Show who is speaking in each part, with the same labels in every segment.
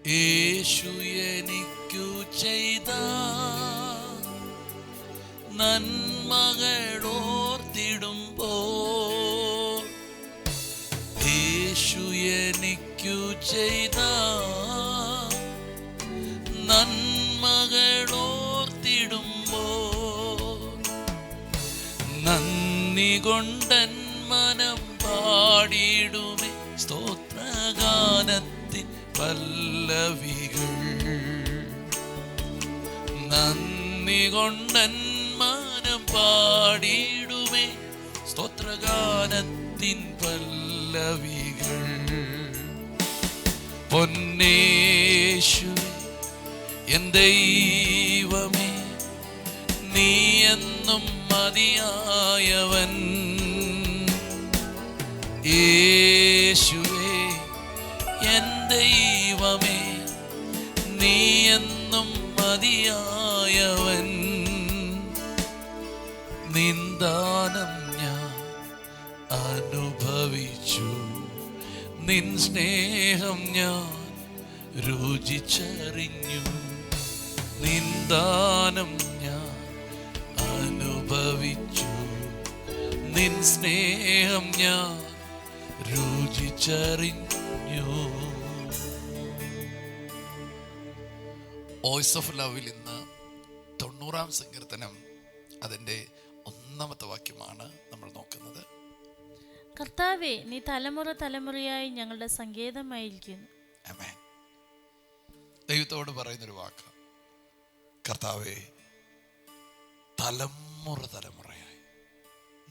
Speaker 1: യേശു എനിക്കു ചെയ്ത നന്മകളോർത്തിടുമ്പോൾ, യേശു എനിക്കു ചെയ്ത നന്മകളോർത്തിടുമ്പോൾ, നന്ദി കൊണ്ടൻ മനം പാടിയിടുമേ സ്തോത്രഗാനത്തിൻ പല്ലവികൾ. നന്ദി കൊണ്ടൻ മനം പാടിയിടുമേ സ്തോത്രഗാനത്തിൻ പല്ലവികൾ. പൊന്നേശുവേ എൻ ദൈവമേ, നീ എന്നും മതിയായവൻ. യേശുവേ എൻ ദൈവമേ, നീ എന്നും മതിയായവൻ. നിന്ദാനം ഞാൻ അനുഭവിച്ചു, നിൻ സ്നേഹം ഞാൻ രുചിച്ചറിഞ്ഞു. നിന്ദാനം ഞാൻ അനുഭവിച്ചു, നിൻ സ്നേഹം ഞാൻ രുചിച്ചറിഞ്ഞു. വോയിസ് ഓഫ് ലവിൽ ഇന്ന് 90-ാം സങ്കീർത്തനം അതിൻ്റെ 1-ാമത്തെ വാക്യമാണ് നമ്മൾ നോക്കുന്നത്.
Speaker 2: കർത്താവേ, നീ തലമുറ തലമുറയായി ഞങ്ങളുടെ സങ്കേതമായിരിക്കുന്നു.
Speaker 1: ആമേൻ. ദൈവത്തോട് പറയുന്നൊരു വാക്ക്, കർത്താവേ, തലമുറ തലമുറയായി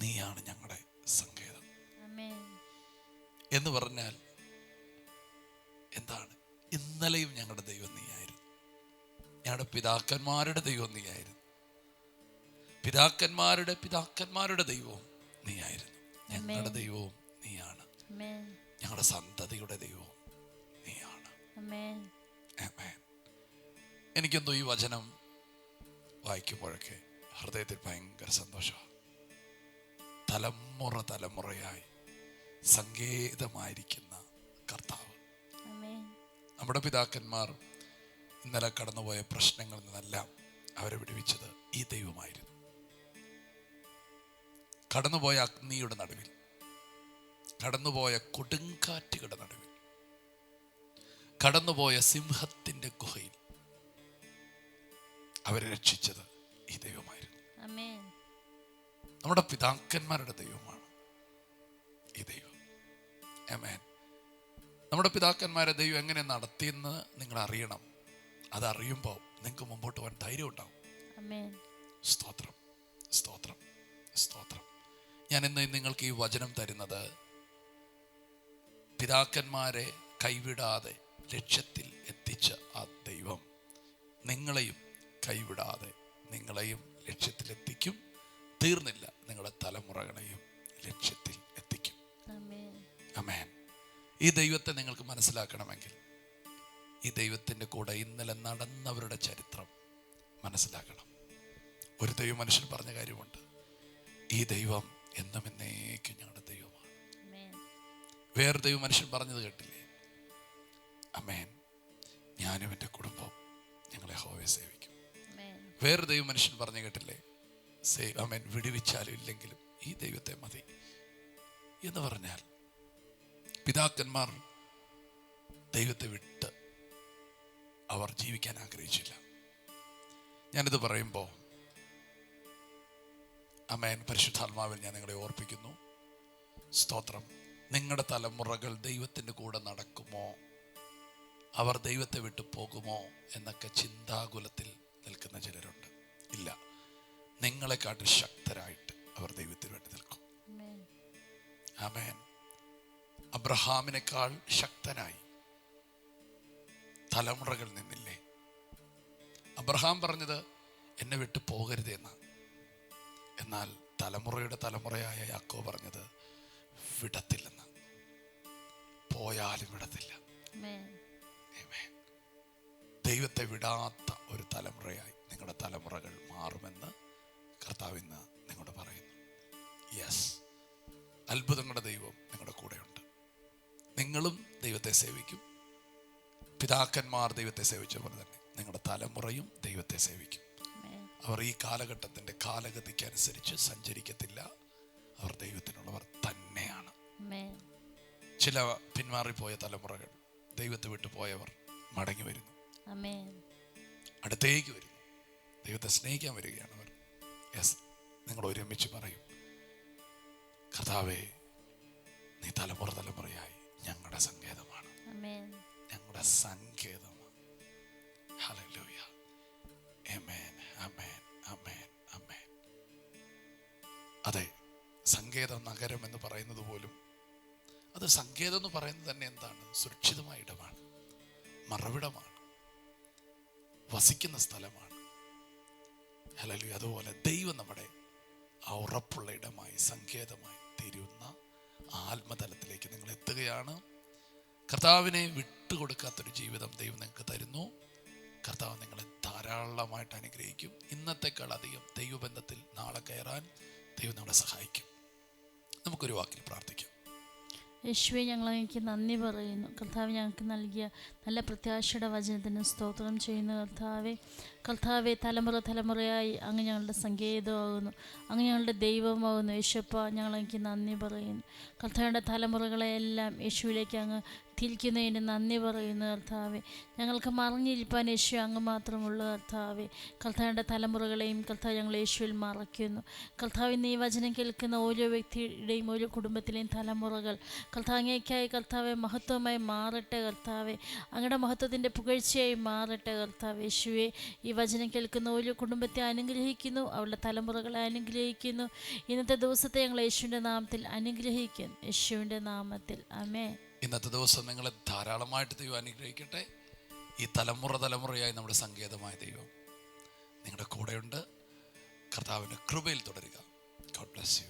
Speaker 1: നീയാണ് ഞങ്ങളുടെ സങ്കേതം.
Speaker 2: ആമേൻ.
Speaker 1: എന്ന് പറഞ്ഞാൽ എന്താണ്? ഇന്നലെയും ഞങ്ങളുടെ ദൈവം നീയായിരുന്നു, ഞങ്ങളുടെ പിതാക്കന്മാരുടെ ദൈവം നീയായിരുന്നു, പിതാക്കന്മാരുടെ പിതാക്കന്മാരുടെ ദൈവവും നീയായിരുന്നു. ഞങ്ങളുടെ ദൈവവും നീയാണ്, ഞങ്ങളുടെ സന്തതിയുടെ ദൈവവും നീയാണ്. ആമേൻ. എനിക്കെന്തോ ഈ വചനം വായിക്കുമ്പോഴൊക്കെ ഹൃദയത്തിൽ ഭയങ്കര സന്തോഷമാണ്. തലമുറ തലമുറയായി സങ്കേതമായിരിക്കുന്ന കർത്താവ്. നമ്മുടെ പിതാക്കന്മാർ ഇന്നലെ കടന്നുപോയ പ്രശ്നങ്ങളിൽ നിന്നെല്ലാം അവരെ വിടുവിച്ചത് ഈ ദൈവമായിരുന്നു. കടന്നുപോയ അഗ്നിയുടെ നടുവിൽ, കടന്നുപോയ കൊടുങ്കാറ്റുകളുടെ നടുവിൽ, കടന്നുപോയ സിംഹത്തിന്റെ ഗുഹയിൽ അവരെ രക്ഷിച്ചത് ഈ ദൈവമായിരുന്നു. നമ്മുടെ പിതാക്കന്മാരുടെ ദൈവമാണ് ഈ ദൈവം. ആമേൻ. നമ്മുടെ പിതാക്കന്മാരെ ദൈവം എങ്ങനെ നടത്തിയെന്ന് നിങ്ങൾ അറിയണം. അതറിയുമ്പോൾ നിങ്ങൾക്ക് മുമ്പോട്ട് പോകാൻ ധൈര്യം ഉണ്ടാവും. സ്തോത്രം, സ്തോത്രം, സ്തോത്രം. ഞാൻ ഇന്ന് നിങ്ങൾക്ക് ഈ വചനം തരുന്നത്, പിതാക്കന്മാരെ കൈവിടാതെ ലക്ഷ്യത്തിൽ എത്തിച്ച ആ ദൈവം നിങ്ങളെയും കൈവിടാതെ നിങ്ങളെയും ലക്ഷ്യത്തിലെത്തിക്കും. തീർന്നില്ല, നിങ്ങളുടെ തലമുറകളെയും ലക്ഷ്യത്തിൽ എത്തിക്കും. ആമേൻ. ഈ ദൈവത്തെ നിങ്ങൾക്ക് മനസ്സിലാക്കണമെങ്കിൽ ഈ ദൈവത്തിൻ്റെ കൂടെ ഇന്നലെ നടന്നവരുടെ ചരിത്രം മനസ്സിലാക്കണം. ഒരു ദൈവ മനുഷ്യൻ പറഞ്ഞ കാര്യമുണ്ട്, ഈ ദൈവം എന്നും എന്നേക്കും ഞങ്ങളുടെ ദൈവമാണ്. വേറെ ദൈവ മനുഷ്യൻ പറഞ്ഞത് കേട്ടില്ലേ? ആമേൻ, ഞാനും എൻ്റെ കുടുംബം ഞങ്ങളെ യഹോവയെ സേവിക്കും. വേറെ ദൈവ മനുഷ്യൻ പറഞ്ഞു കേട്ടില്ലേ? ആമേൻ, വിടുവിച്ചാലും ഇല്ലെങ്കിലും ഈ ദൈവത്തെ മതി എന്ന് പറഞ്ഞാൽ പിതാക്കന്മാർ ദൈവത്തെ വിട്ട് അവർ ജീവിക്കാൻ ആഗ്രഹിച്ചില്ല. ഞാനിത് പറയുമ്പോൾ ആമേൻ, പരിശുദ്ധാത്മാവിൽ ഞാൻ നിങ്ങളെ ഓർപ്പിക്കുന്നു. സ്തോത്രം. നിങ്ങളുടെ തലമുറകൾ ദൈവത്തിൻ്റെ കൂടെ നടക്കുമോ, അവർ ദൈവത്തെ വിട്ടു പോകുമോ എന്നൊക്കെ ചിന്താകുലത്തിൽ നിൽക്കുന്ന ചിലരുണ്ട്. ഇല്ല, നിങ്ങളെക്കാട്ട് ശക്തരായിട്ട് അവർ ദൈവത്തിന് വേണ്ടി നിൽക്കും. ആമേൻ. അബ്രഹാമിനേക്കാൾ ശക്തനായി തലമുറകൾ നിന്നില്ലേ? അബ്രഹാം പറഞ്ഞത് എന്നെ വിട്ടു പോകരുതെന്ന്. എന്നാൽ തലമുറയുടെ തലമുറയായ യാക്കോബ് പറഞ്ഞത് വിടത്തില്ലെന്ന്. പോയാലും വിടത്തില്ല. ദൈവത്തെ വിടാത്ത ഒരു തലമുറയായി നിങ്ങളുടെ തലമുറകൾ മാറുമെന്ന് കർത്താവ് ഇന്ന് നിങ്ങളോട് പറയുന്നു. യെസ്, അത്ഭുതങ്ങളുടെ ദൈവം നിങ്ങളുടെ കൂടെയുണ്ട്. നിങ്ങളും ദൈവത്തെ സേവിക്കും, പിതാക്കന്മാർ ദൈവത്തെ സേവിച്ച പോലെ തന്നെ നിങ്ങളുടെ തലമുറയും ദൈവത്തെ സേവിക്കും. അവർ ഈ കാലഘട്ടത്തിൻ്റെ കാലഗതിക്ക് അനുസരിച്ച് സഞ്ചരിക്കത്തില്ല. അവർ ദൈവത്തിനുള്ളവർ തന്നെയാണ്. ചില പിന്മാറിപ്പോയ തലമുറകൾ, ദൈവത്തെ വിട്ടു പോയവർ മടങ്ങി വരുന്നു, അടുത്തേക്ക് വരുന്നു, ദൈവത്തെ സ്നേഹിക്കാൻ വരികയാണ് അവർ. യെസ്, നിങ്ങൾ ഒരുമിച്ച് പറയും, കർത്താവേ, നീ തലമുറ തലമുറയായി ഞങ്ങളുടെ സങ്കേതമാണ്, ഞങ്ങളുടെ സങ്കേതമാണ്. ഹല്ലേലൂയ. ആമേൻ, ആമേൻ, ആമേൻ, ആമേൻ. അതെ, സങ്കേത നഗരം എന്ന് പറയുന്നത് പോലും, അത് സങ്കേതം എന്ന് പറയുന്നത് തന്നെ എന്താണ്? സുരക്ഷിതമായ ഇടമാണ്, മറവിടമാണ്, വസിക്കുന്ന സ്ഥലമാണ്. ഹല്ലേലൂയ. അതുപോലെ ദൈവം നമ്മുടെ ആ ഉറപ്പുള്ള ഇടമായി, സങ്കേതമായി തീരുന്ന ആത്മതലത്തിലേക്ക് നിങ്ങൾ എത്തുകയാണ്. കർത്താവിനെ വിട്ടുകൊടുക്കാത്തൊരു ജീവിതം ദൈവം നിങ്ങൾക്ക് തരുന്നു. കർത്താവ് നിങ്ങളെ ധാരാളമായിട്ട് അനുഗ്രഹിക്കും. ഇന്നത്തെക്കാൾ അധികം ദൈവബന്ധത്തിൽ നാളെ കയറാൻ ദൈവം നമ്മളെ സഹായിക്കും. നമുക്കൊരു വാക്കിൽ പ്രാർത്ഥിക്കാം.
Speaker 2: യേശുവെ, ഞങ്ങൾ അങ്ങേക്ക് നന്ദി പറയുന്നു. കർത്താവ് ഞങ്ങൾക്ക് നൽകിയ നല്ല പ്രത്യാശയുടെ വചനത്തിന് സ്തോത്രം ചെയ്യുന്നു. കർത്താവെ, തലമുറ തലമുറയായി അങ്ങ് ഞങ്ങളുടെ സങ്കേതമാകുന്നു, അങ്ങ് ഞങ്ങളുടെ ദൈവമാകുന്നു. യേശുപ്പ, ഞങ്ങൾ അങ്ങേക്ക് നന്ദി പറയുന്നു. കർത്താവിൻ്റെ തലമുറകളെല്ലാം യേശുവിലേക്ക് അങ്ങ് തിരിക്കുന്നതിന് നന്ദി പറയുന്നു. കർത്താവെ, ഞങ്ങൾക്ക് മറിഞ്ഞിരിപ്പാൻ യേശു അങ്ങ് മാത്രമുള്ളൂ. കർത്താവിൻ്റെ തലമുറകളെയും കർത്താവ് ഞങ്ങൾ യേശുവിൽ മറയ്ക്കുന്നു. കർത്താവിന് ഈ വചനം കേൾക്കുന്ന ഓരോ വ്യക്തിയുടെയും ഓരോ കുടുംബത്തിലെയും തലമുറകൾ കർത്താവ് അങ്ങേക്കായി കർത്താവെ മഹത്വമായി മാറട്ടെ. കർത്താവെ, അങ്ങയുടെ മഹത്വത്തിൻ്റെ പുകഴ്ചയായി മാറട്ടെ. കർത്താവ് യേശുവെ, ഈ വചനം കേൾക്കുന്ന ഓരോ കുടുംബത്തെ അനുഗ്രഹിക്കുന്നു, അവരുടെ തലമുറകളെ അനുഗ്രഹിക്കുന്നു. ഇന്നത്തെ ദിവസത്തെ ഞങ്ങൾ യേശുവിൻ്റെ നാമത്തിൽ അനുഗ്രഹിക്കുന്നു. യേശുവിൻ്റെ നാമത്തിൽ ആമേൻ.
Speaker 1: ഇന്നത്തെ ദിവസം നിങ്ങളെ ധാരാളമായിട്ട് ദൈവം അനുഗ്രഹിക്കട്ടെ. ഈ തലമുറ തലമുറയായി നമ്മുടെ സങ്കേതമായ ദൈവം നിങ്ങളുടെ കൂടെയുണ്ട്. കർത്താവിൻ്റെ കൃപയിൽ തുടരുക. God bless you.